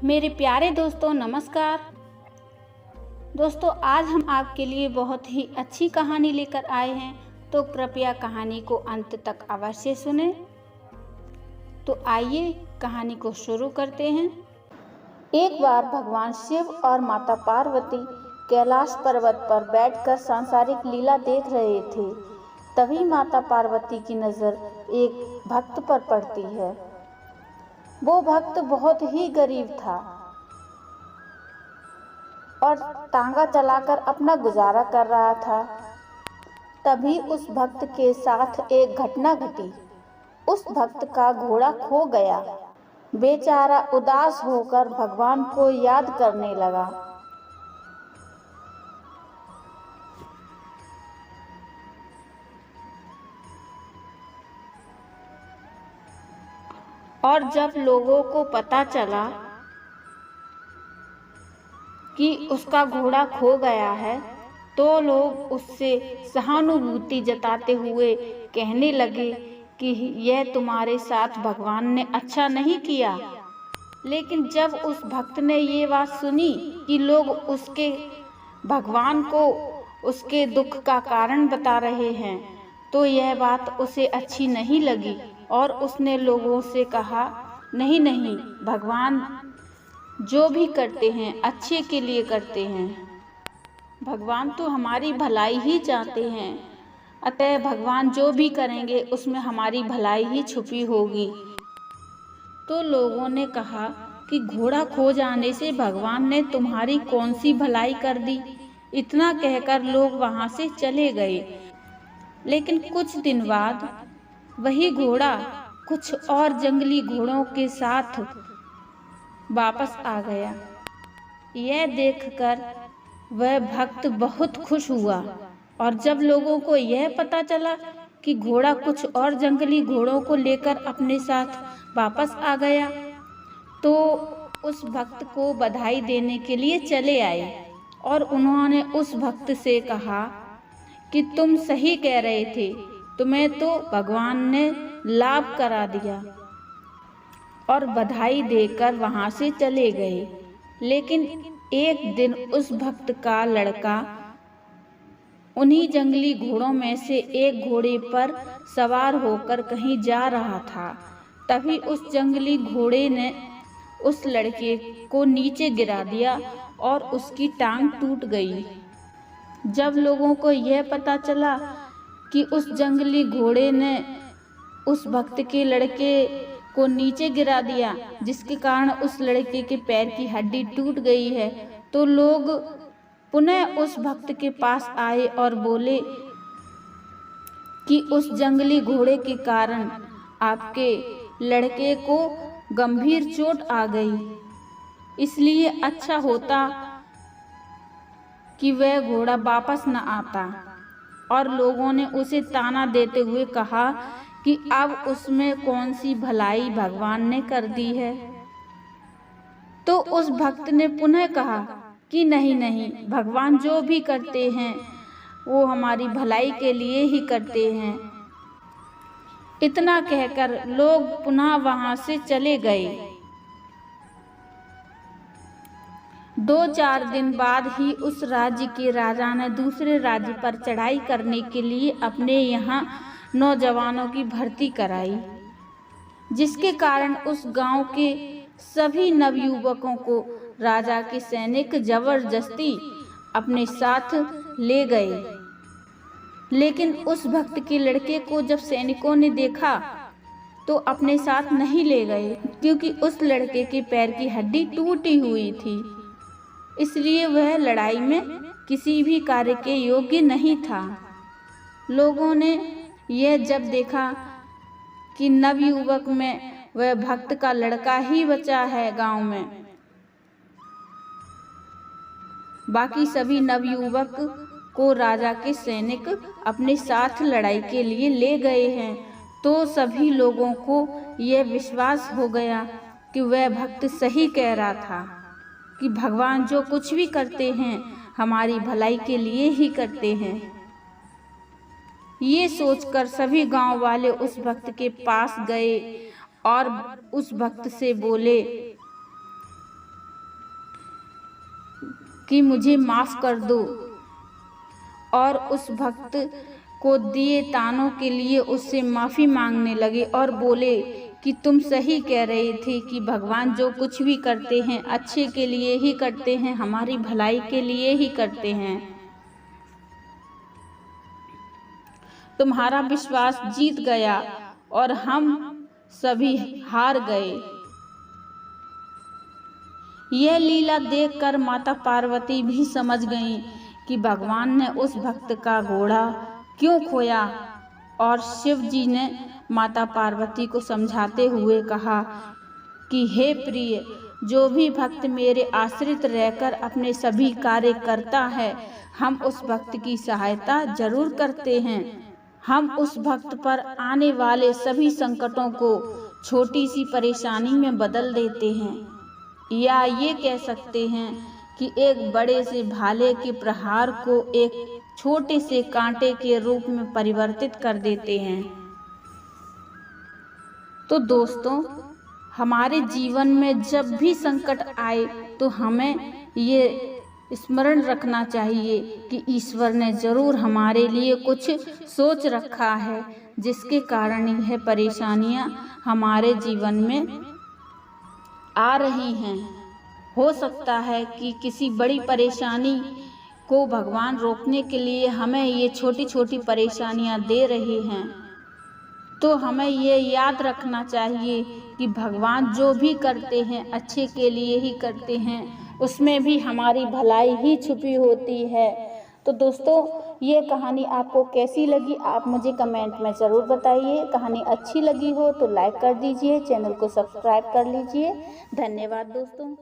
मेरे प्यारे दोस्तों नमस्कार। दोस्तों आज हम आपके लिए बहुत ही अच्छी कहानी लेकर आए हैं, तो कृपया कहानी को अंत तक अवश्य सुने। तो आइए कहानी को शुरू करते हैं। एक बार भगवान शिव और माता पार्वती कैलाश पर्वत पर बैठकर सांसारिक लीला देख रहे थे। तभी माता पार्वती की नज़र एक भक्त पर पड़ती है। वो भक्त बहुत ही गरीब था और टांगा चलाकर अपना गुजारा कर रहा था। तभी उस भक्त के साथ एक घटना घटी। उस भक्त का घोड़ा खो गया। बेचारा उदास होकर भगवान को याद करने लगा। और जब लोगों को पता चला कि उसका घोड़ा खो गया है, तो लोग उससे सहानुभूति जताते हुए कहने लगे कि यह तुम्हारे साथ भगवान ने अच्छा नहीं किया। लेकिन जब उस भक्त ने ये बात सुनी कि लोग उसके भगवान को उसके दुख का कारण बता रहे हैं, तो यह बात उसे अच्छी नहीं लगी और उसने लोगों से कहा, नहीं नहीं, भगवान जो भी करते हैं अच्छे के लिए करते हैं। भगवान तो हमारी भलाई ही चाहते हैं, अतः भगवान जो भी करेंगे उसमें हमारी भलाई ही छुपी होगी। तो लोगों ने कहा कि घोड़ा खो जाने से भगवान ने तुम्हारी कौन सी भलाई कर दी। इतना कहकर लोग वहां से चले गए। लेकिन कुछ दिन बाद वही घोड़ा कुछ और जंगली घोड़ों के साथ वापस आ गया। यह देखकर वह भक्त बहुत खुश हुआ और जब लोगों को यह पता चला कि घोड़ा कुछ और जंगली घोड़ों को लेकर अपने साथ वापस आ गया, तो उस भक्त को बधाई देने के लिए चले आए और उन्होंने उस भक्त से कहा कि तुम सही कह रहे थे, तुम्हें तो भगवान ने लाभ करा दिया, और बधाई देकर वहां से चले गए। लेकिन एक दिन उस भक्त का लड़का उन्हीं जंगली घोड़ों में से एक घोड़े पर सवार होकर कहीं जा रहा था। तभी उस जंगली घोड़े ने उस लड़के को नीचे गिरा दिया और उसकी टांग टूट गई। जब लोगों को यह पता चला कि उस जंगली घोड़े ने उस भक्त के लड़के को नीचे गिरा दिया, जिसके कारण उस लड़के के पैर की हड्डी टूट गई है, तो लोग पुनः उस भक्त के पास आए और बोले कि उस जंगली घोड़े के कारण आपके लड़के को गंभीर चोट आ गई, इसलिए अच्छा होता कि वह घोड़ा वापस न आता। और लोगों ने उसे ताना देते हुए कहा कि अब उसमें कौन सी भलाई भगवान ने कर दी है। तो उस भक्त ने पुनः कहा कि नहीं नहीं, भगवान जो भी करते हैं वो हमारी भलाई के लिए ही करते हैं। इतना कहकर लोग पुनः वहां से चले गए। 2-4 दिन बाद ही उस राज्य के राजा ने दूसरे राज्य पर चढ़ाई करने के लिए अपने यहाँ नौजवानों की भर्ती कराई, जिसके कारण उस गांव के सभी नवयुवकों को राजा के सैनिक जबरदस्ती अपने साथ ले गए। लेकिन उस भक्त के लड़के को जब सैनिकों ने देखा तो अपने साथ नहीं ले गए, क्योंकि उस लड़के के पैर की हड्डी टूटी हुई थी, इसलिए वह लड़ाई में किसी भी कार्य के योग्य नहीं था। लोगों ने यह जब देखा कि नवयुवक में वह भक्त का लड़का ही बचा है गांव में, बाकी सभी नवयुवक को राजा के सैनिक अपने साथ लड़ाई के लिए ले गए हैं, तो सभी लोगों को यह विश्वास हो गया कि वह भक्त सही कह रहा था कि भगवान जो कुछ भी करते हैं हमारी भलाई के लिए ही करते हैं। ये सोचकर सभी गांव वाले उस भक्त के पास गए और उस भक्त से बोले कि मुझे माफ़ कर दो, और उस भक्त को दिए तानों के लिए उससे माफ़ी मांगने लगे और बोले कि तुम सही कह रहे थे कि भगवान जो कुछ भी करते हैं अच्छे के लिए ही करते हैं, हमारी भलाई के लिए ही करते हैं। तुम्हारा विश्वास जीत गया और हम सभी हार गए। यह लीला देखकर माता पार्वती भी समझ गईं कि भगवान ने उस भक्त का घोड़ा क्यों खोया, और शिव जी ने माता पार्वती को समझाते हुए कहा कि हे प्रिय, जो भी भक्त मेरे आश्रित रहकर अपने सभी कार्य करता है, हम उस भक्त की सहायता जरूर करते हैं। हम उस भक्त पर आने वाले सभी संकटों को छोटी सी परेशानी में बदल देते हैं, या ये कह सकते हैं कि एक बड़े से भाले के प्रहार को एक छोटे से कांटे के रूप में परिवर्तित कर देते हैं। तो दोस्तों, हमारे जीवन में जब भी संकट आए तो हमें ये स्मरण रखना चाहिए कि ईश्वर ने जरूर हमारे लिए कुछ सोच रखा है, जिसके कारण यह परेशानियां हमारे जीवन में आ रही हैं। हो सकता है कि किसी बड़ी परेशानी को भगवान रोकने के लिए हमें ये छोटी छोटी परेशानियां दे रहे हैं। तो हमें ये याद रखना चाहिए कि भगवान जो भी करते हैं अच्छे के लिए ही करते हैं, उसमें भी हमारी भलाई ही छुपी होती है। तो दोस्तों, ये कहानी आपको कैसी लगी आप मुझे कमेंट में ज़रूर बताइए। कहानी अच्छी लगी हो तो लाइक कर दीजिए, चैनल को सब्सक्राइब कर लीजिए। धन्यवाद दोस्तों।